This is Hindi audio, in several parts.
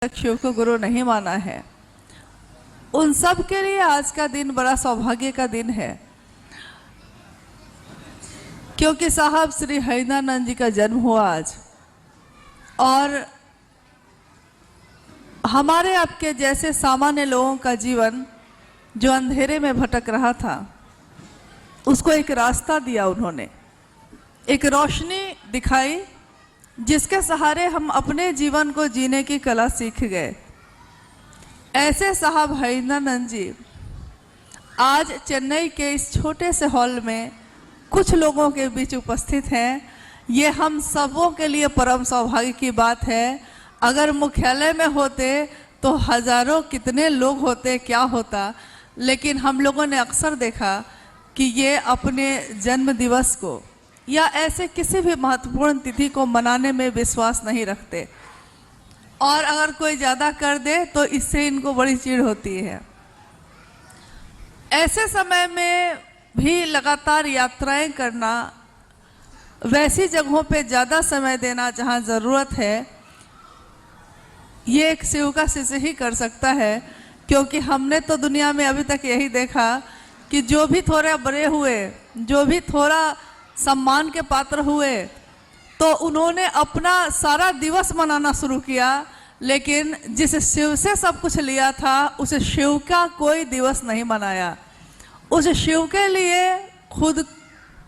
शिव को गुरु नहीं माना है, उन सब के लिए आज का दिन बड़ा सौभाग्य का दिन है, क्योंकि साहब श्री हरिनानंद जी का जन्म हुआ आज। और हमारे आपके जैसे सामान्य लोगों का जीवन जो अंधेरे में भटक रहा था, उसको एक रास्ता दिया उन्होंने, एक रोशनी दिखाई जिसके सहारे हम अपने जीवन को जीने की कला सीख गए। ऐसे साहब हरिनानंद जी आज चेन्नई के इस छोटे से हॉल में कुछ लोगों के बीच उपस्थित हैं। ये हम सबों के लिए परम सौभाग्य की बात है। अगर मुख्यालय में होते तो हजारों कितने लोग होते, क्या होता। लेकिन हम लोगों ने अक्सर देखा कि ये अपने जन्म दिवस को या ऐसे किसी भी महत्वपूर्ण तिथि को मनाने में विश्वास नहीं रखते, और अगर कोई ज़्यादा कर दे तो इससे इनको बड़ी चिढ़ होती है। ऐसे समय में भी लगातार यात्राएं करना, वैसी जगहों पे ज़्यादा समय देना जहां ज़रूरत है, ये एक शिव का शिष्य ही कर सकता है। क्योंकि हमने तो दुनिया में अभी तक यही देखा कि जो भी थोड़े बड़े हुए, जो भी थोड़ा सम्मान के पात्र हुए, तो उन्होंने अपना सारा दिवस मनाना शुरू किया। लेकिन जिस शिव से सब कुछ लिया था, उस शिव का कोई दिवस नहीं मनाया। उस शिव के लिए खुद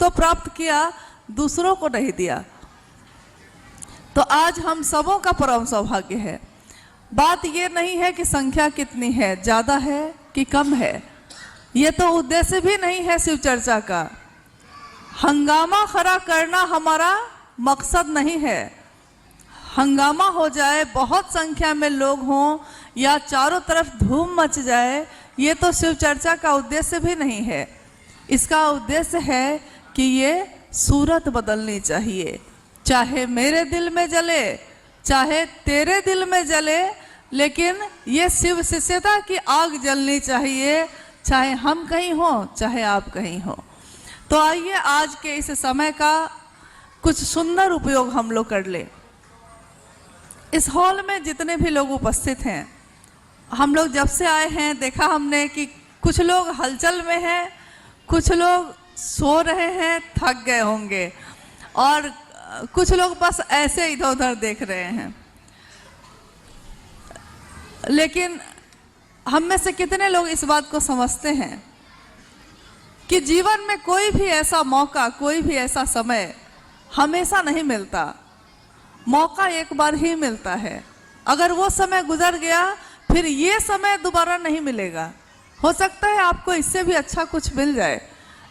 तो प्राप्त किया, दूसरों को नहीं दिया। तो आज हम सबों का परम सौभाग्य है। बात ये नहीं है कि संख्या कितनी है, ज़्यादा है कि कम है, ये तो उद्देश्य भी नहीं है शिव चर्चा का। हंगामा खड़ा करना हमारा मकसद नहीं है। हंगामा हो जाए, बहुत संख्या में लोग हों या चारों तरफ धूम मच जाए, ये तो शिव चर्चा का उद्देश्य भी नहीं है। इसका उद्देश्य है कि ये सूरत बदलनी चाहिए। चाहे मेरे दिल में जले, चाहे तेरे दिल में जले, लेकिन ये शिव शिष्यता की आग जलनी चाहिए, चाहे हम कहीं हों, चाहे आप कहीं हों। तो आइए आज के इस समय का कुछ सुंदर उपयोग हम लोग कर ले। इस हॉल में जितने भी लोग उपस्थित हैं, हम लोग जब से आए हैं देखा हमने कि कुछ लोग हलचल में हैं, कुछ लोग सो रहे हैं, थक गए होंगे, और कुछ लोग बस ऐसे इधर उधर देख रहे हैं। लेकिन हम में से कितने लोग इस बात को समझते हैं कि जीवन में कोई भी ऐसा मौका, कोई भी ऐसा समय हमेशा नहीं मिलता। मौका एक बार ही मिलता है। अगर वो समय गुजर गया, फिर ये समय दोबारा नहीं मिलेगा। हो सकता है आपको इससे भी अच्छा कुछ मिल जाए,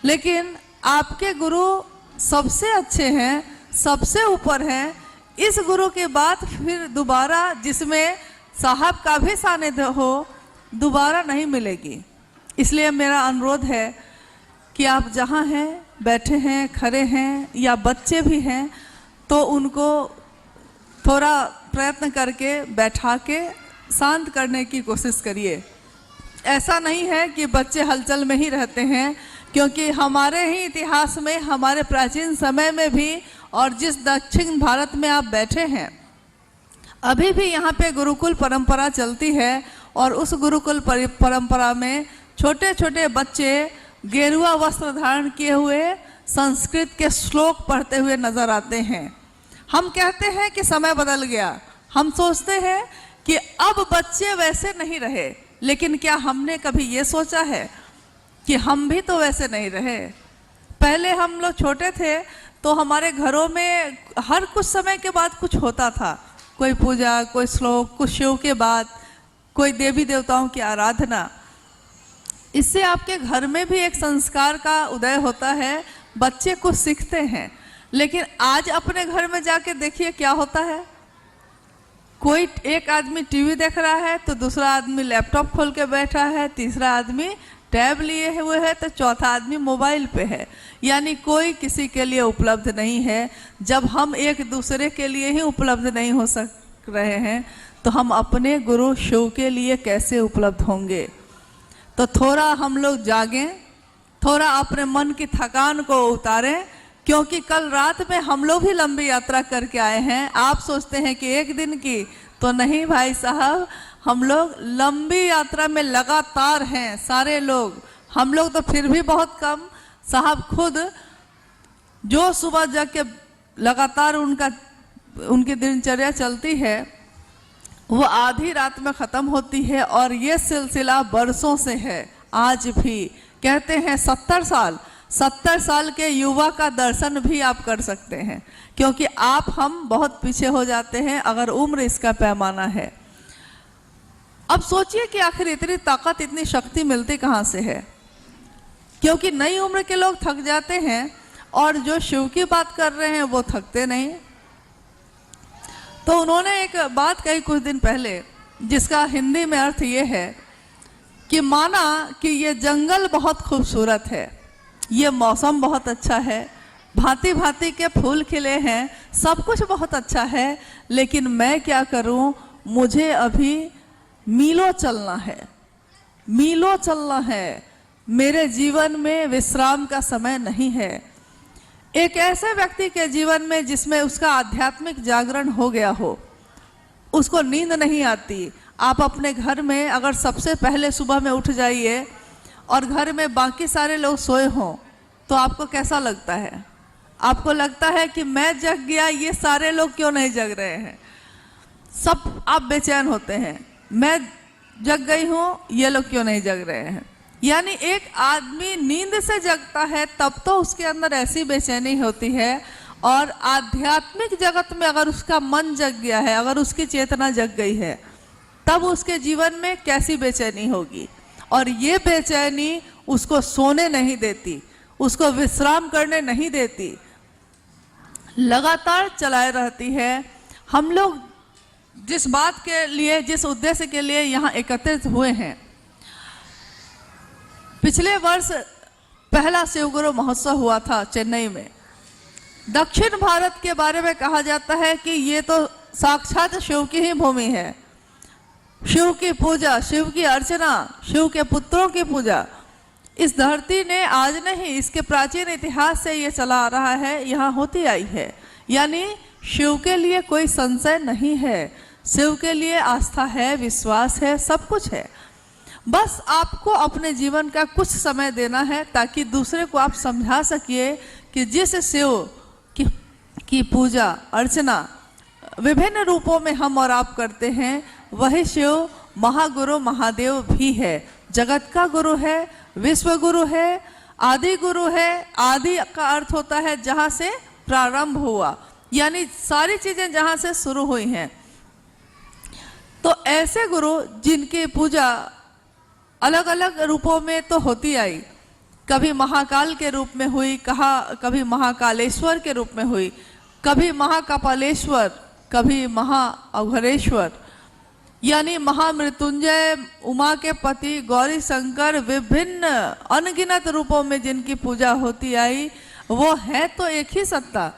लेकिन आपके गुरु सबसे अच्छे हैं, सबसे ऊपर हैं। इस गुरु के बाद फिर दोबारा जिसमें साहब का भी सानिध्य हो, दोबारा नहीं मिलेगी। इसलिए मेरा अनुरोध है कि आप जहाँ हैं, बैठे हैं, खड़े हैं या बच्चे भी हैं, तो उनको थोड़ा प्रयत्न करके बैठा के शांत करने की कोशिश करिए। ऐसा नहीं है कि बच्चे हलचल में ही रहते हैं, क्योंकि हमारे ही इतिहास में, हमारे प्राचीन समय में भी, और जिस दक्षिण भारत में आप बैठे हैं, अभी भी यहाँ पे गुरुकुल परंपरा चलती है। और उस गुरुकुल परंपरा में छोटे छोटे बच्चे गेरुआ वस्त्र धारण किए हुए संस्कृत के श्लोक पढ़ते हुए नजर आते हैं। हम कहते हैं कि समय बदल गया, हम सोचते हैं कि अब बच्चे वैसे नहीं रहे, लेकिन क्या हमने कभी ये सोचा है कि हम भी तो वैसे नहीं रहे। पहले हम लोग छोटे थे तो हमारे घरों में हर कुछ समय के बाद कुछ होता था, कोई पूजा, कोई श्लोक, कुछ शिव के बाद कोई देवी देवताओं की आराधना। इससे आपके घर में भी एक संस्कार का उदय होता है, बच्चे कुछ सीखते हैं। लेकिन आज अपने घर में जाके देखिए क्या होता है। कोई एक आदमी टीवी देख रहा है तो दूसरा आदमी लैपटॉप खोल के बैठा है, तीसरा आदमी टैब लिए हुए है, तो चौथा आदमी मोबाइल पे है। यानी कोई किसी के लिए उपलब्ध नहीं है। जब हम एक दूसरे के लिए ही उपलब्ध नहीं हो सक रहे हैं, तो हम अपने गुरु शिव के लिए कैसे उपलब्ध होंगे। तो थोड़ा हम लोग जागें, थोड़ा अपने मन की थकान को उतारें, क्योंकि कल रात में हम लोग भी लंबी यात्रा करके आए हैं। आप सोचते हैं कि एक दिन की, तो नहीं भाई साहब, हम लोग लंबी यात्रा में लगातार हैं सारे लोग। हम लोग तो फिर भी बहुत कम। साहब खुद जो सुबह जग के लगातार उनकी दिनचर्या चलती है, वो आधी रात में ख़त्म होती है और ये सिलसिला बरसों से है। आज भी कहते हैं 70 साल के युवा का दर्शन भी आप कर सकते हैं, क्योंकि हम बहुत पीछे हो जाते हैं अगर उम्र इसका पैमाना है। अब सोचिए कि आखिर इतनी ताकत, इतनी शक्ति मिलती कहाँ से है? क्योंकि नई उम्र के लोग थक जाते हैं और जो शिव की बात कर रहे हैं वो थकते नहीं। तो उन्होंने एक बात कही कुछ दिन पहले, जिसका हिंदी में अर्थ ये है कि माना कि ये जंगल बहुत खूबसूरत है, ये मौसम बहुत अच्छा है, भांति भांति के फूल खिले हैं, सब कुछ बहुत अच्छा है, लेकिन मैं क्या करूं, मुझे अभी मीलों चलना है, मीलों चलना है, मेरे जीवन में विश्राम का समय नहीं है। एक ऐसे व्यक्ति के जीवन में जिसमें उसका आध्यात्मिक जागरण हो गया हो, उसको नींद नहीं आती। आप अपने घर में अगर सबसे पहले सुबह में उठ जाइए और घर में बाकी सारे लोग सोए हों, तो आपको कैसा लगता है? आपको लगता है कि मैं जग गया, ये सारे लोग क्यों नहीं जग रहे हैं? सब आप बेचैन होते हैं, मैं जग गई हूँ, ये लोग क्यों नहीं जग रहे हैं। यानी एक आदमी नींद से जगता है तब तो उसके अंदर ऐसी बेचैनी होती है, और आध्यात्मिक जगत में अगर उसका मन जग गया है, अगर उसकी चेतना जग गई है, तब उसके जीवन में कैसी बेचैनी होगी। और ये बेचैनी उसको सोने नहीं देती, उसको विश्राम करने नहीं देती, लगातार चलाए रहती है। हम लोग जिस बात के लिए, जिस उद्देश्य के लिए यहाँ एकत्रित हुए हैं, पिछले वर्ष पहला शिवगुरु महोत्सव हुआ था चेन्नई में। दक्षिण भारत के बारे में कहा जाता है कि ये तो साक्षात शिव की ही भूमि है। शिव की पूजा, शिव की अर्चना, शिव के पुत्रों की पूजा इस धरती ने आज नहीं, इसके प्राचीन इतिहास से ये चला आ रहा है, यहाँ होती आई है। यानी शिव के लिए कोई संशय नहीं है, शिव के लिए आस्था है, विश्वास है, सब कुछ है। बस आपको अपने जीवन का कुछ समय देना है ताकि दूसरे को आप समझा सकिए कि जिस शिव की पूजा अर्चना विभिन्न रूपों में हम और आप करते हैं, वही शिव महागुरु महादेव भी है, जगत का गुरु है, विश्व गुरु है, आदि गुरु है। आदि का अर्थ होता है जहाँ से प्रारंभ हुआ, यानी सारी चीजें जहाँ से शुरू हुई हैं। तो ऐसे गुरु जिनकी पूजा अलग अलग रूपों में तो होती आई, कभी महाकाल के रूप में हुई, कभी महाकालेश्वर के रूप में हुई, कभी महाकपालेश्वर, कभी महाअघोरेश्वर, यानी महामृत्युंजय, उमा के पति, गौरी शंकर, विभिन्न अनगिनत रूपों में जिनकी पूजा होती आई। वो है तो एक ही सत्ता,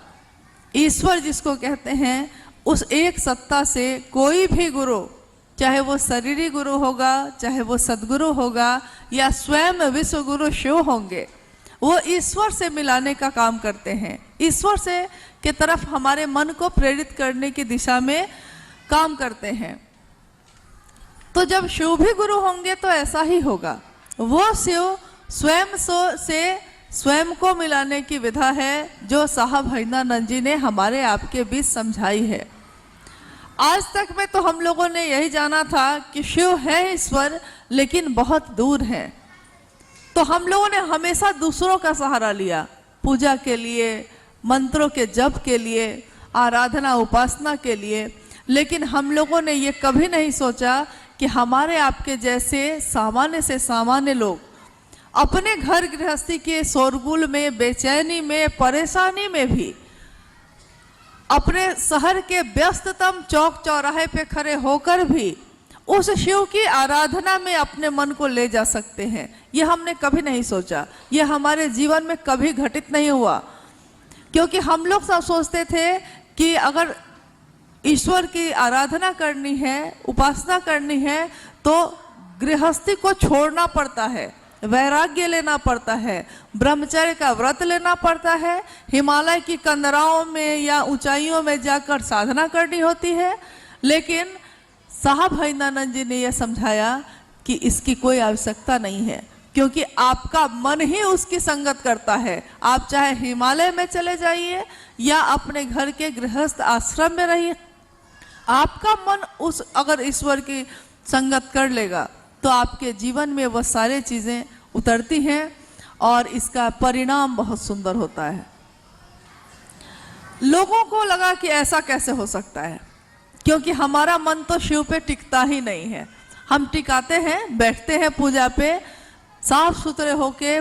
ईश्वर जिसको कहते हैं। उस एक सत्ता से कोई भी गुरु, चाहे वो शरीरी गुरु होगा, चाहे वो सदगुरु होगा, या स्वयं विश्व गुरु शिव होंगे, वो ईश्वर से मिलाने का काम करते हैं, ईश्वर से के तरफ हमारे मन को प्रेरित करने की दिशा में काम करते हैं। तो जब शिव भी गुरु होंगे तो ऐसा ही होगा। वो शिव स्वयं से स्वयं को मिलाने की विधा है जो साहब हरिनानंद जी ने हमारे आपके बीच समझाई है। आज तक में तो हम लोगों ने यही जाना था कि शिव है ईश्वर, लेकिन बहुत दूर है। तो हम लोगों ने हमेशा दूसरों का सहारा लिया, पूजा के लिए, मंत्रों के जप के लिए, आराधना उपासना के लिए। लेकिन हम लोगों ने ये कभी नहीं सोचा कि हमारे आपके जैसे सामान्य से सामान्य लोग अपने घर गृहस्थी के शोरगुल में, बेचैनी में, परेशानी में भी अपने शहर के व्यस्ततम चौक चौराहे पे खड़े होकर भी उस शिव की आराधना में अपने मन को ले जा सकते हैं। यह हमने कभी नहीं सोचा, यह हमारे जीवन में कभी घटित नहीं हुआ। क्योंकि हम लोग सब सोचते थे कि अगर ईश्वर की आराधना करनी है, उपासना करनी है, तो गृहस्थी को छोड़ना पड़ता है, वैराग्य लेना पड़ता है, ब्रह्मचर्य का व्रत लेना पड़ता है, हिमालय की कंदराओं में या ऊंचाइयों में जाकर साधना करनी होती है। लेकिन साहब हरिनानंद जी ने यह समझाया कि इसकी कोई आवश्यकता नहीं है, क्योंकि आपका मन ही उसकी संगत करता है। आप चाहे हिमालय में चले जाइए या अपने घर के गृहस्थ आश्रम में रहिए, आपका मन उस अगर ईश्वर की संगत कर लेगा तो आपके जीवन में वह सारी चीजें उतरती हैं और इसका परिणाम बहुत सुंदर होता है। लोगों को लगा कि ऐसा कैसे हो सकता है, क्योंकि हमारा मन तो शिव पे टिकता ही नहीं है। हम टिकाते हैं, बैठते हैं पूजा पे, साफ सुथरे होके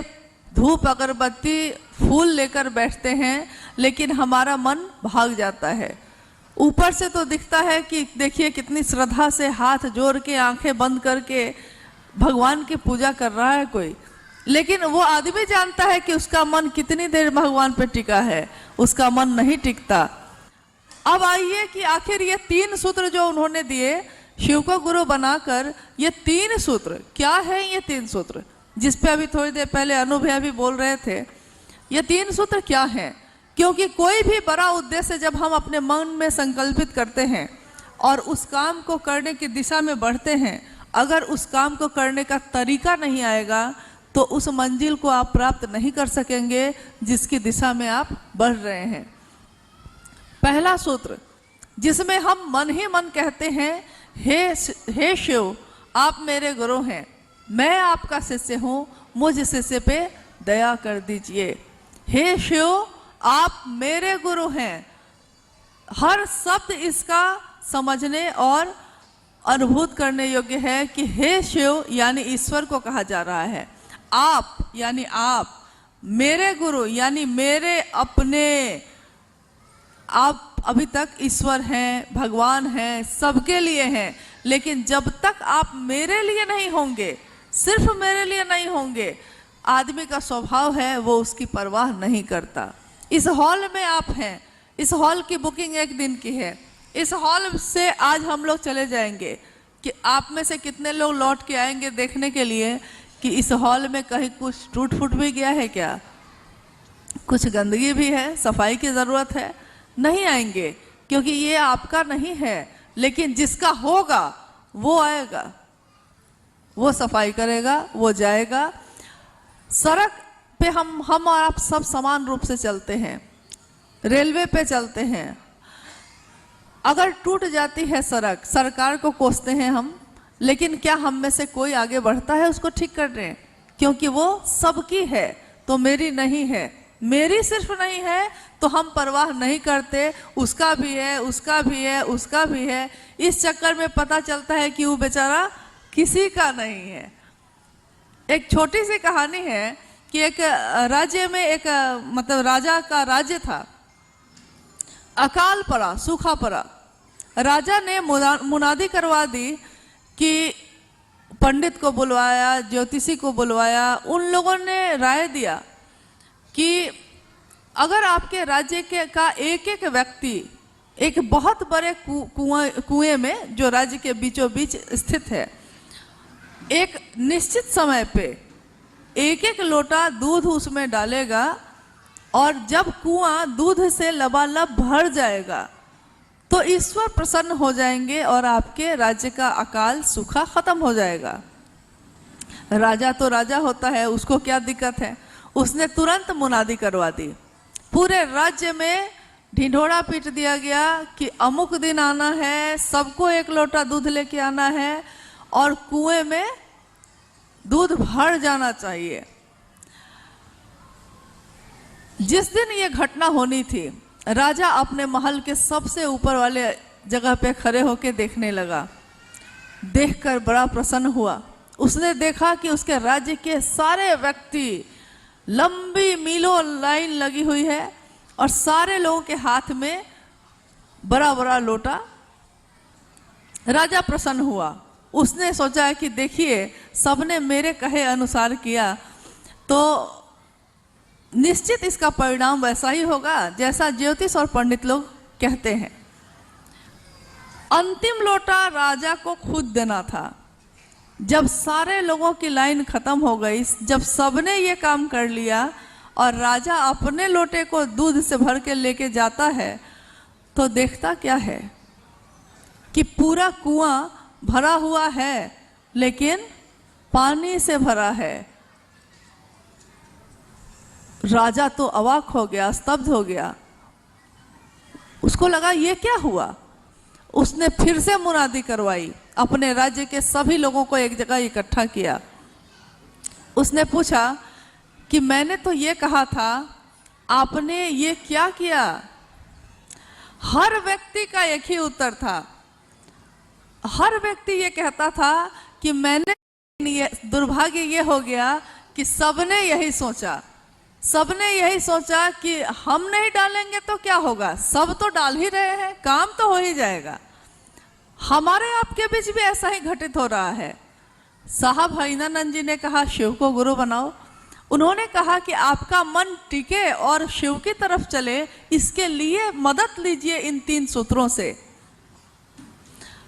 धूप अगरबत्ती फूल लेकर बैठते हैं, लेकिन हमारा मन भाग जाता है। ऊपर से तो दिखता है कि देखिए कितनी श्रद्धा से हाथ जोड़ के आंखें बंद करके भगवान की पूजा कर रहा है कोई, लेकिन वो आदमी जानता है कि उसका मन कितनी देर भगवान पे टिका है, उसका मन नहीं टिकता। अब आइए कि आखिर ये 3 सूत्र जो उन्होंने दिए शिव को गुरु बनाकर, ये 3 सूत्र क्या है? ये 3 सूत्र जिस पे अभी थोड़ी देर पहले अनुभव भी बोल रहे थे, ये 3 सूत्र क्या हैं? क्योंकि कोई भी बड़ा उद्देश्य जब हम अपने मन में संकल्पित करते हैं और उस काम को करने की दिशा में बढ़ते हैं, अगर उस काम को करने का तरीका नहीं आएगा तो उस मंजिल को आप प्राप्त नहीं कर सकेंगे जिसकी दिशा में आप बढ़ रहे हैं। पहला सूत्र जिसमें हम मन ही मन कहते हैं, हे शिव आप मेरे गुरु हैं, मैं आपका शिष्य हूँ, मुझ शिष्य पे दया कर दीजिए। हे शिव आप मेरे गुरु हैं। हर शब्द इसका समझने और अनुभूत करने योग्य है कि हे शिव यानी ईश्वर को कहा जा रहा है, आप यानी आप, मेरे गुरु यानी मेरे अपने, आप अभी तक ईश्वर हैं, भगवान हैं, सबके लिए हैं, लेकिन जब तक आप मेरे लिए नहीं होंगे, सिर्फ मेरे लिए नहीं होंगे, आदमी का स्वभाव है वो उसकी परवाह नहीं करता। इस हॉल में आप हैं, इस हॉल की बुकिंग 1 दिन की है, इस हॉल से आज हम लोग चले जाएंगे, कि आप में से कितने लोग लौट के आएंगे देखने के लिए कि इस हॉल में कहीं कुछ टूट फूट भी गया है क्या, कुछ गंदगी भी है, सफाई की ज़रूरत है? नहीं आएंगे, क्योंकि ये आपका नहीं है, लेकिन जिसका होगा वो आएगा, वो सफाई करेगा, वो जाएगा। सड़क पे हम और आप सब समान रूप से चलते हैं, रेलवे पे चलते हैं, अगर टूट जाती है सड़क, सरकार को कोसते हैं हम, लेकिन क्या हम में से कोई आगे बढ़ता है उसको ठीक करने? क्योंकि वो सबकी है तो मेरी नहीं है, मेरी सिर्फ नहीं है तो हम परवाह नहीं करते, उसका भी है, उसका भी है, उसका भी है। इस चक्कर में पता चलता है कि वो बेचारा किसी का नहीं है। एक छोटी सी कहानी है कि एक राज्य में एक मतलब राजा का राज्य था, अकाल पड़ा, सूखा पड़ा। राजा ने मुनादी करवा दी कि पंडित को बुलवाया, ज्योतिषी को बुलवाया, उन लोगों ने राय दिया कि अगर आपके राज्य के का एक एक व्यक्ति एक बहुत बड़े कुएं में जो राज्य के बीचों बीच स्थित है, एक निश्चित समय पे एक एक लोटा दूध उसमें डालेगा और जब कुआं दूध से लबालब भर जाएगा तो ईश्वर प्रसन्न हो जाएंगे और आपके राज्य का अकाल सूखा खत्म हो जाएगा। राजा तो राजा होता है, उसको क्या दिक्कत है, उसने तुरंत मुनादी करवा दी। पूरे राज्य में ढिंढोरा पीट दिया गया कि अमुक दिन आना है, सबको 1 लोटा दूध लेके आना है और कुएं में दूध भर जाना चाहिए। जिस दिन ये घटना होनी थी, राजा अपने महल के सबसे ऊपर वाले जगह पे खड़े होकर देखने लगा। देखकर बड़ा प्रसन्न हुआ। उसने देखा कि उसके राज्य के सारे व्यक्ति, लंबी मीलों लाइन लगी हुई है और सारे लोगों के हाथ में बड़ा बड़ा लोटा। राजा प्रसन्न हुआ। उसने सोचा कि देखिए सबने मेरे कहे अनुसार किया तो निश्चित इसका परिणाम वैसा ही होगा जैसा ज्योतिष और पंडित लोग कहते हैं। अंतिम लोटा राजा को खुद देना था। जब सारे लोगों की लाइन खत्म हो गई, जब सबने ये काम कर लिया और राजा अपने लोटे को दूध से भर के लेके जाता है तो देखता क्या है कि पूरा कुआं भरा हुआ है लेकिन पानी से भरा है। राजा तो अवाक हो गया, स्तब्ध हो गया। उसको लगा ये क्या हुआ। उसने फिर से मुनादी करवाई, अपने राज्य के सभी लोगों को एक जगह इकट्ठा किया। उसने पूछा कि मैंने तो ये कहा था, आपने ये क्या किया। हर व्यक्ति का एक ही उत्तर था। हर व्यक्ति ये कहता था कि मैंने, दुर्भाग्य ये हो गया कि सबने यही सोचा। सबने यही सोचा कि हम नहीं डालेंगे तो क्या होगा, सब तो डाल ही रहे हैं, काम तो हो ही जाएगा। हमारे आपके बीच भी ऐसा ही घटित हो रहा है। साहब हरिनानंद जी ने कहा शिव को गुरु बनाओ। उन्होंने कहा कि आपका मन टिके और शिव की तरफ चले, इसके लिए मदद लीजिए इन 3 सूत्रों से।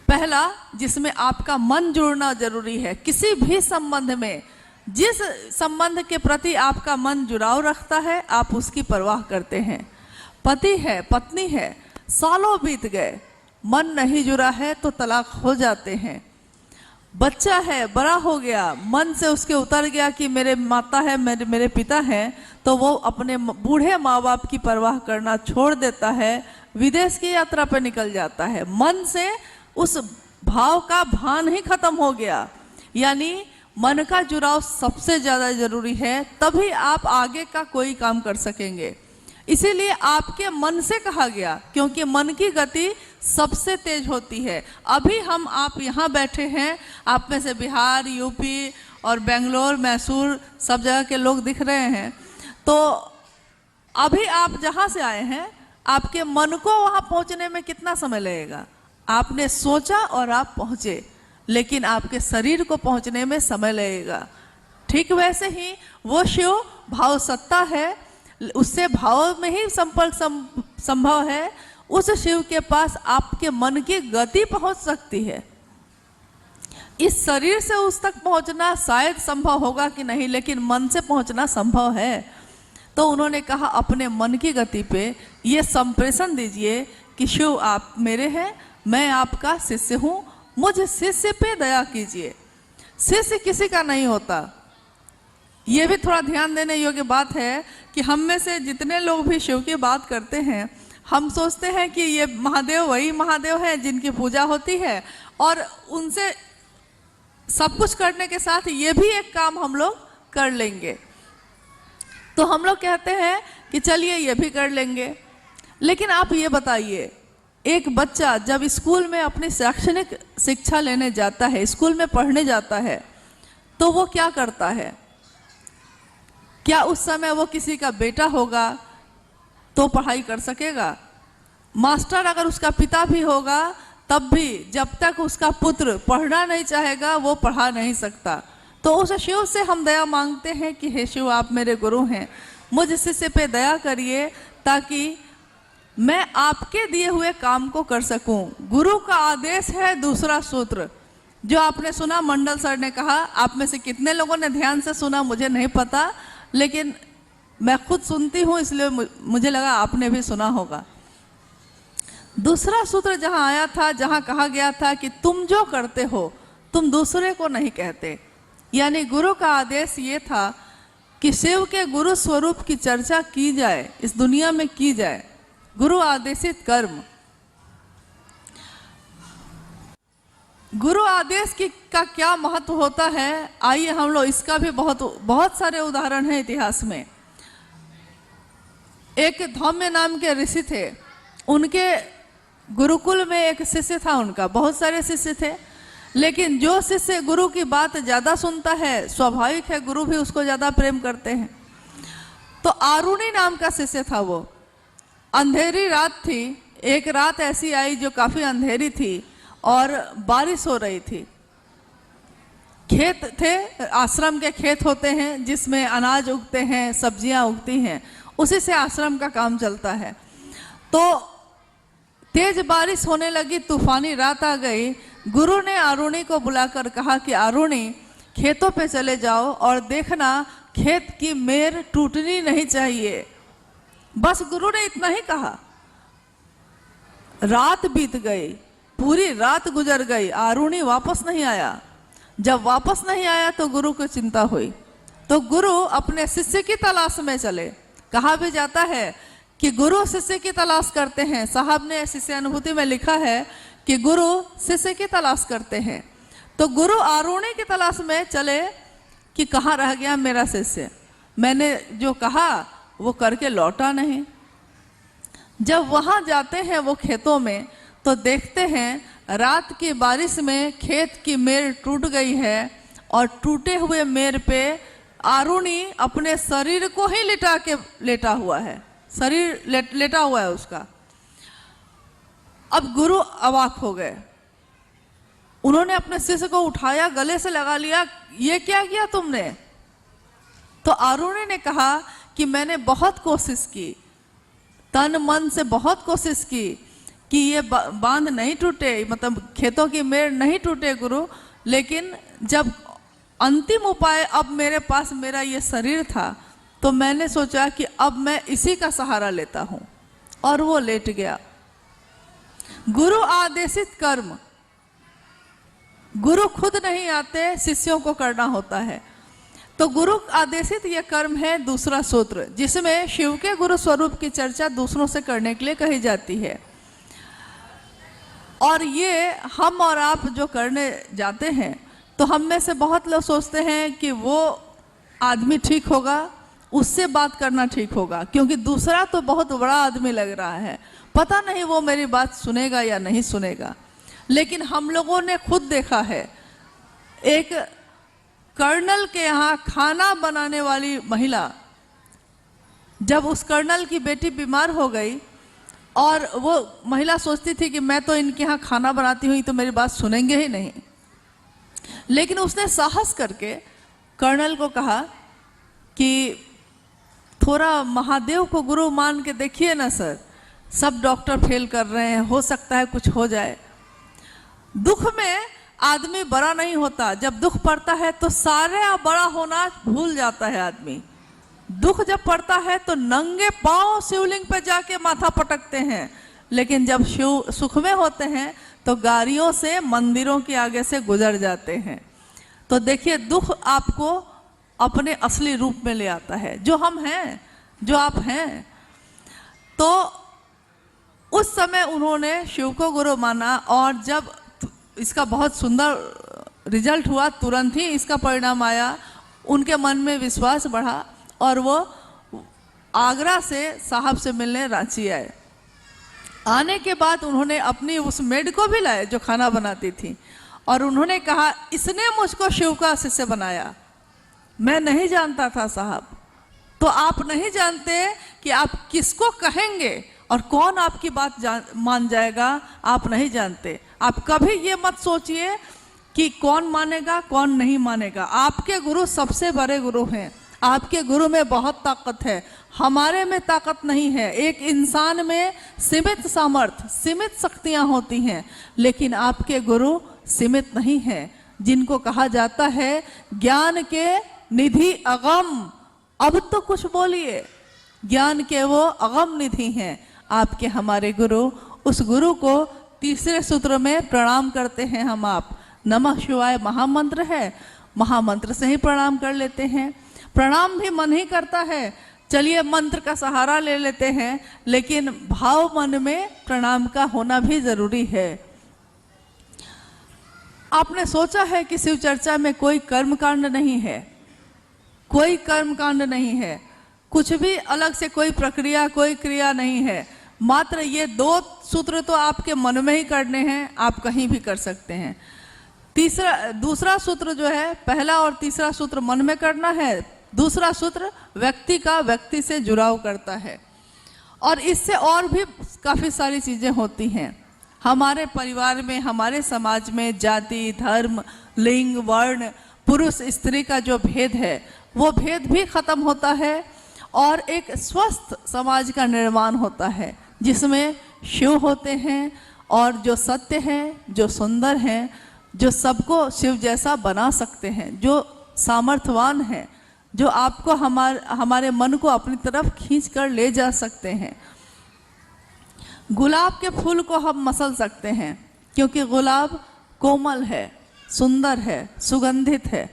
पहला, जिसमें आपका मन जुड़ना जरूरी है। किसी भी संबंध में, जिस संबंध के प्रति आपका मन जुड़ाव रखता है, आप उसकी परवाह करते हैं। पति है, पत्नी है, सालों बीत गए, मन नहीं जुड़ा है तो तलाक हो जाते हैं। बच्चा है, बड़ा हो गया, मन से उसके उतर गया कि मेरे माता है, मेरे पिता हैं, तो वो अपने बूढ़े माँ बाप की परवाह करना छोड़ देता है, विदेश की यात्रा पर निकल जाता है। मन से उस भाव का भान ही खत्म हो गया। यानी मन का जुड़ाव सबसे ज़्यादा जरूरी है, तभी आप आगे का कोई काम कर सकेंगे। इसीलिए आपके मन से कहा गया, क्योंकि मन की गति सबसे तेज होती है। अभी आप यहाँ बैठे हैं, आप में से बिहार, यूपी और बेंगलोर, मैसूर सब जगह के लोग दिख रहे हैं। तो अभी आप जहाँ से आए हैं, आपके मन को वहाँ पहुँचने में कितना समय लगेगा। आपने सोचा और आप पहुँचे, लेकिन आपके शरीर को पहुँचने में समय लगेगा। ठीक वैसे ही वो शिव भाव सत्ता है, उससे भाव में ही संपर्क संभव है। उस शिव के पास आपके मन की गति पहुंच सकती है। इस शरीर से उस तक पहुंचना शायद संभव होगा कि नहीं, लेकिन मन से पहुंचना संभव है। तो उन्होंने कहा अपने मन की गति पे ये संप्रेषण दीजिए कि शिव आप मेरे हैं, मैं आपका शिष्य हूँ, मुझ शिष्य पे दया कीजिए। शिष्य किसी का नहीं होता। ये भी थोड़ा ध्यान देने योग्य बात है कि हम में से जितने लोग भी शिव की बात करते हैं, हम सोचते हैं कि ये महादेव वही महादेव हैं जिनकी पूजा होती है, और उनसे सब कुछ करने के साथ ये भी एक काम हम लोग कर लेंगे। तो हम लोग कहते हैं कि चलिए ये भी कर लेंगे। लेकिन आप ये बताइए, एक बच्चा जब स्कूल में अपनी शैक्षणिक शिक्षा लेने जाता है, स्कूल में पढ़ने जाता है, तो वो क्या करता है। क्या उस समय वो किसी का बेटा होगा तो पढ़ाई कर सकेगा। मास्टर अगर उसका पिता भी होगा, तब भी जब तक उसका पुत्र पढ़ना नहीं चाहेगा, वो पढ़ा नहीं सकता। तो उस शिव से हम दया मांगते हैं कि हे शिव आप मेरे गुरु हैं, मुझ शिष्य पे दया करिए ताकि मैं आपके दिए हुए काम को कर सकूं। गुरु का आदेश है दूसरा सूत्र, जो आपने सुना, मंडल सर ने कहा। आप में से कितने लोगों ने ध्यान से सुना मुझे नहीं पता, लेकिन मैं खुद सुनती हूँ, इसलिए मुझे लगा आपने भी सुना होगा। दूसरा सूत्र जहाँ आया था, जहाँ कहा गया था कि तुम जो करते हो तुम दूसरे को नहीं कहते। यानी गुरु का आदेश ये था कि शिव के गुरु स्वरूप की चर्चा की जाए, इस दुनिया में की जाए। गुरु आदेशित कर्म, गुरु आदेश की का क्या महत्व होता है, आइए हम लोग इसका भी बहुत सारे उदाहरण हैं इतिहास में। एक धौम्य नाम के ऋषि थे, उनके गुरुकुल में एक शिष्य था, उनका बहुत सारे शिष्य थे, लेकिन जो शिष्य गुरु की बात ज़्यादा सुनता है, स्वाभाविक है गुरु भी उसको ज़्यादा प्रेम करते हैं। तो आरुणी नाम का शिष्य था। वो अंधेरी रात थी, एक रात ऐसी आई जो काफ़ी अंधेरी थी और बारिश हो रही थी। खेत थे, आश्रम के खेत होते हैं जिसमें अनाज उगते हैं, सब्जियां उगती हैं, उसी से आश्रम का काम चलता है। तो तेज बारिश होने लगी, तूफानी रात आ गई। गुरु ने आरुणी को बुलाकर कहा कि आरुणी खेतों पे चले जाओ और देखना खेत की मेर टूटनी नहीं चाहिए। बस गुरु ने इतना ही कहा। रात बीत गई, पूरी रात गुजर गई, आरुणि वापस नहीं आया। जब वापस नहीं आया तो गुरु को चिंता हुई, तो गुरु अपने शिष्य की तलाश में चले। कहा भी जाता है कि गुरु शिष्य की तलाश करते हैं। साहब ने शिष्य अनुभूति में लिखा है कि गुरु शिष्य की तलाश करते हैं। तो गुरु आरुणि की तलाश में चले कि कहाँ रह गया मेरा शिष्य, मैंने जो कहा वो करके लौटा नहीं। जब वहाँ जाते हैं वो खेतों में, तो देखते हैं रात की बारिश में खेत की मेड़ टूट गई है और टूटे हुए मेड़ पे आरुणि अपने शरीर को ही लेटा हुआ है, शरीर लेटा हुआ है उसका। अब गुरु अवाक हो गए, उन्होंने अपने शिष्य को उठाया, गले से लगा लिया, ये क्या किया तुमने? तो आरुणि ने कहा कि मैंने बहुत कोशिश की, तन मन से बहुत कोशिश की कि ये बांध नहीं टूटे, मतलब खेतों की मेड़ नहीं टूटे गुरु, लेकिन जब अंतिम उपाय अब मेरे पास मेरा ये शरीर था, तो मैंने सोचा कि अब मैं इसी का सहारा लेता हूँ, और वो लेट गया। गुरु आदेशित कर्म, गुरु खुद नहीं आते, शिष्यों को करना होता है। तो गुरु आदेशित यह कर्म है दूसरा सूत्र, जिसमें शिव के गुरु स्वरूप की चर्चा दूसरों से करने के लिए कही जाती है। और ये हम और आप जो करने जाते हैं, तो हम में से बहुत लोग सोचते हैं कि वो आदमी ठीक होगा, उससे बात करना ठीक होगा, क्योंकि दूसरा तो बहुत बड़ा आदमी लग रहा है, पता नहीं वो मेरी बात सुनेगा या नहीं सुनेगा। लेकिन हम लोगों ने खुद देखा है, एक कर्नल के यहाँ खाना बनाने वाली महिला, जब उस कर्नल की बेटी बीमार हो गई और वो महिला सोचती थी कि मैं तो इनके यहाँ खाना बनाती हुई तो मेरी बात सुनेंगे ही नहीं, लेकिन उसने साहस करके कर्नल को कहा कि थोड़ा महादेव को गुरु मान के देखिए ना सर, सब डॉक्टर फेल कर रहे हैं, हो सकता है कुछ हो जाए। दुख में आदमी बड़ा नहीं होता, जब दुख पड़ता है तो सारे बड़ा होना भूल जाता है आदमी। दुख जब पड़ता है तो नंगे पांव शिवलिंग पे जाके माथा पटकते हैं, लेकिन जब शिव सुख में होते हैं तो गाड़ियों से मंदिरों के आगे से गुजर जाते हैं। तो देखिए, दुख आपको अपने असली रूप में ले आता है, जो हम हैं, जो आप हैं। तो उस समय उन्होंने शिव को गुरु माना, और जब इसका बहुत सुंदर रिजल्ट हुआ, तुरंत ही इसका परिणाम आया, उनके मन में विश्वास बढ़ा और वो आगरा से साहब से मिलने रांची आए। आने के बाद उन्होंने अपनी उस मेड को भी लाए जो खाना बनाती थी, और उन्होंने कहा इसने मुझको शिव का शिष्य बनाया, मैं नहीं जानता था साहब। तो आप नहीं जानते कि आप किसको कहेंगे और कौन आपकी बात मान जाएगा, आप नहीं जानते। आप कभी ये मत सोचिए कि कौन मानेगा कौन नहीं मानेगा। आपके गुरु सबसे बड़े गुरु हैं, आपके गुरु में बहुत ताकत है, हमारे में ताकत नहीं है। एक इंसान में सीमित सामर्थ्य, सीमित शक्तियां होती हैं, लेकिन आपके गुरु सीमित नहीं हैं, जिनको कहा जाता है ज्ञान के निधि अगम। अब तो कुछ बोलिए, ज्ञान के वो अगम निधि हैं आपके हमारे गुरु। उस गुरु को तीसरे सूत्र में प्रणाम करते हैं हम आप। नमः शिवाय महामंत्र है, महामंत्र से ही प्रणाम कर लेते हैं। प्रणाम भी मन ही करता है, चलिए मंत्र का सहारा ले लेते हैं, लेकिन भाव मन में प्रणाम का होना भी जरूरी है। आपने सोचा है कि शिव चर्चा में कोई कर्मकांड नहीं है, कोई कर्मकांड नहीं है, कुछ भी अलग से कोई प्रक्रिया, कोई क्रिया नहीं है। मात्र ये दो सूत्र तो आपके मन में ही करने हैं, आप कहीं भी कर सकते हैं। दूसरा सूत्र जो है, पहला और तीसरा सूत्र मन में करना है, दूसरा सूत्र व्यक्ति का व्यक्ति से जुड़ाव करता है। और इससे और भी काफ़ी सारी चीज़ें होती हैं। हमारे परिवार में, हमारे समाज में जाति, धर्म, लिंग, वर्ण, पुरुष स्त्री का जो भेद है, वो भेद भी खत्म होता है और एक स्वस्थ समाज का निर्माण होता है, जिसमें शिव होते हैं और जो सत्य हैं, जो सुंदर हैं, जो सबको शिव जैसा बना सकते हैं, जो सामर्थ्यवान हैं, जो आपको हमारे मन को अपनी तरफ खींच कर ले जा सकते हैं। गुलाब के फूल को हम मसल सकते हैं, क्योंकि गुलाब कोमल है, सुंदर है, सुगंधित है।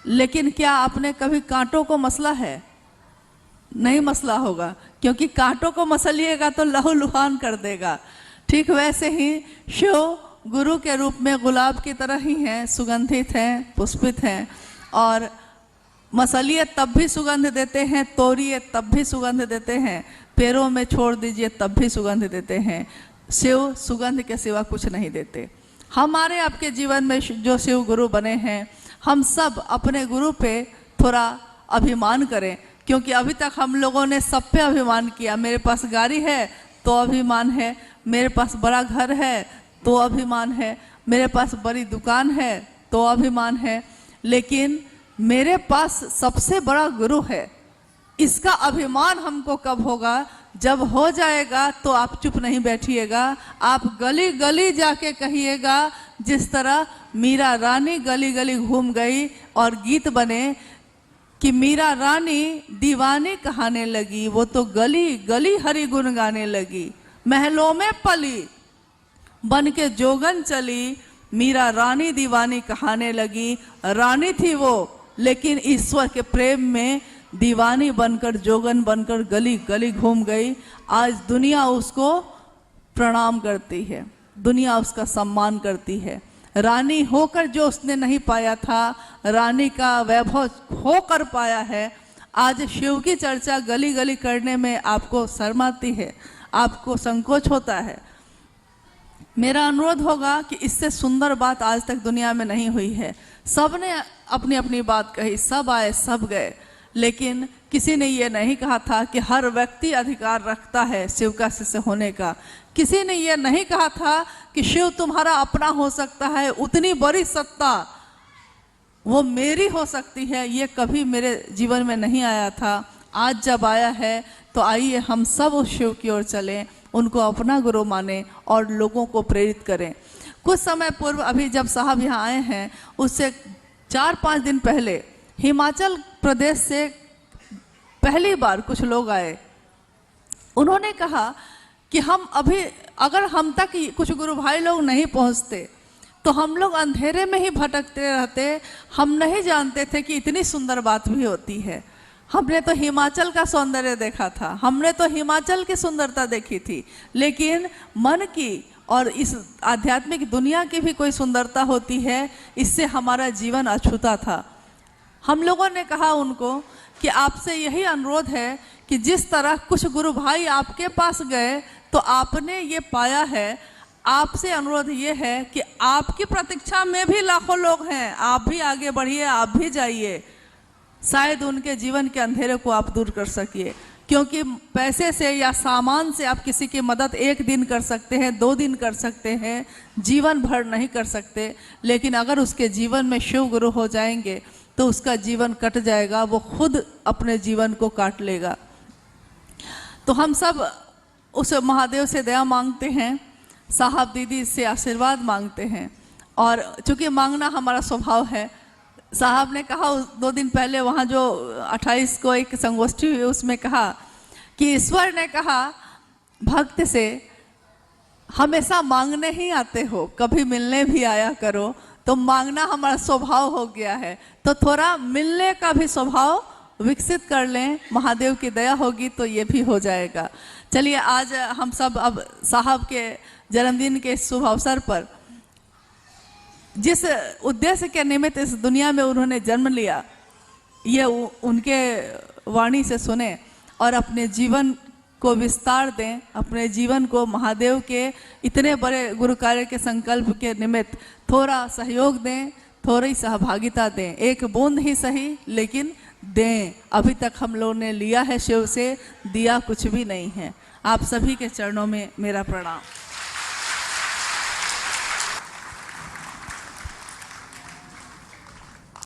लेकिन क्या आपने कभी कांटों को मसला है? नहीं मसला होगा, क्योंकि कांटों को मसलिएगा तो लहूलुहान कर देगा। ठीक वैसे ही शिव गुरु के रूप में गुलाब की तरह ही हैं, सुगंधित हैं, पुष्पित हैं। और मसलिए तब भी सुगंध देते हैं, तोड़िए तब भी सुगंध देते हैं, पैरों में छोड़ दीजिए तब भी सुगंध देते हैं। शिव सुगंध के सिवा कुछ नहीं देते। हमारे आपके जीवन में जो शिव गुरु बने हैं, हम सब अपने गुरु पे थोड़ा अभिमान करें, क्योंकि अभी तक हम लोगों ने सब पे अभिमान किया। मेरे पास गाड़ी है तो अभिमान है, मेरे पास बड़ा घर है तो अभिमान है, मेरे पास बड़ी दुकान है तो अभिमान है। लेकिन मेरे पास सबसे बड़ा गुरु है, इसका अभिमान हमको कब होगा? जब हो जाएगा तो आप चुप नहीं बैठिएगा, आप गली गली जाके कहिएगा, जिस तरह मीरा रानी गली गली घूम गई और गीत बने कि मीरा रानी दीवानी कहाने लगी, वो तो गली गली हरि गुण गाने लगी। महलों में पली बन के जोगन चली, मीरा रानी दीवानी कहाने लगी। रानी थी वो, लेकिन ईश्वर के प्रेम में दीवानी बनकर, जोगन बनकर गली गली घूम गई। आज दुनिया उसको प्रणाम करती है, दुनिया उसका सम्मान करती है। रानी होकर जो उसने नहीं पाया था, रानी का वैभव होकर पाया है। आज शिव की चर्चा गली गली करने में आपको शर्म आती है, आपको संकोच होता है। मेरा अनुरोध होगा कि इससे सुंदर बात आज तक दुनिया में नहीं हुई है। सब ने अपनी अपनी बात कही, सब आए सब गए, लेकिन किसी ने ये नहीं कहा था कि हर व्यक्ति अधिकार रखता है शिव का शिष्य होने का। किसी ने ये नहीं कहा था कि शिव तुम्हारा अपना हो सकता है, उतनी बड़ी सत्ता वो मेरी हो सकती है। ये कभी मेरे जीवन में नहीं आया था। आज जब आया है तो आइए हम सब उस शिव की ओर चलें, उनको अपना गुरु माने और लोगों को प्रेरित करें। कुछ समय पूर्व अभी जब साहब यहाँ आए हैं, उससे 4-5 दिन पहले हिमाचल प्रदेश से पहली बार कुछ लोग आए। उन्होंने कहा कि हम अभी अगर हम तक कुछ गुरु भाई लोग नहीं पहुँचते तो हम लोग अंधेरे में ही भटकते रहते। हम नहीं जानते थे कि इतनी सुंदर बात भी होती है। हमने तो हिमाचल का सौंदर्य देखा था, हमने तो हिमाचल की सुंदरता देखी थी, लेकिन मन की और इस आध्यात्मिक दुनिया की भी कोई सुंदरता होती है, इससे हमारा जीवन अछूता था। हम लोगों ने कहा उनको कि आपसे यही अनुरोध है कि जिस तरह कुछ गुरु भाई आपके पास गए तो आपने ये पाया है, आपसे अनुरोध ये है कि आपकी प्रतीक्षा में भी लाखों लोग हैं, आप भी आगे बढ़िए, आप भी जाइए। शायद उनके जीवन के अंधेरे को आप दूर कर सकिए, क्योंकि पैसे से या सामान से आप किसी की मदद 1 दिन कर सकते हैं, 2 दिन कर सकते हैं, जीवन भर नहीं कर सकते। लेकिन अगर उसके जीवन में शिव गुरु हो जाएंगे तो उसका जीवन कट जाएगा, वो खुद अपने जीवन को काट लेगा। तो हम सब उस महादेव से दया मांगते हैं, साहब दीदी से आशीर्वाद मांगते हैं, और चूँकि मांगना हमारा स्वभाव है। साहब ने कहा 2 दिन पहले वहाँ जो 28 को एक संगोष्ठी हुई, उसमें कहा कि ईश्वर ने कहा भक्त से, हमेशा मांगने ही आते हो, कभी मिलने भी आया करो। तो मांगना हमारा स्वभाव हो गया है, तो थोड़ा मिलने का भी स्वभाव विकसित कर लें, महादेव की दया होगी तो ये भी हो जाएगा। चलिए, आज हम सब अब साहब के जन्मदिन के शुभ अवसर पर, जिस उद्देश्य के निमित्त इस दुनिया में उन्होंने जन्म लिया, ये उनके वाणी से सुने और अपने जीवन को विस्तार दें, अपने जीवन को महादेव के इतने बड़े गुरु कार्य के संकल्प के निमित्त थोड़ा सहयोग दें, थोड़ी सहभागिता दें। एक बूंद ही सही, लेकिन दें। अभी तक हम लोगों ने लिया है शिव से, दिया कुछ भी नहीं है। आप सभी के चरणों में मेरा प्रणाम।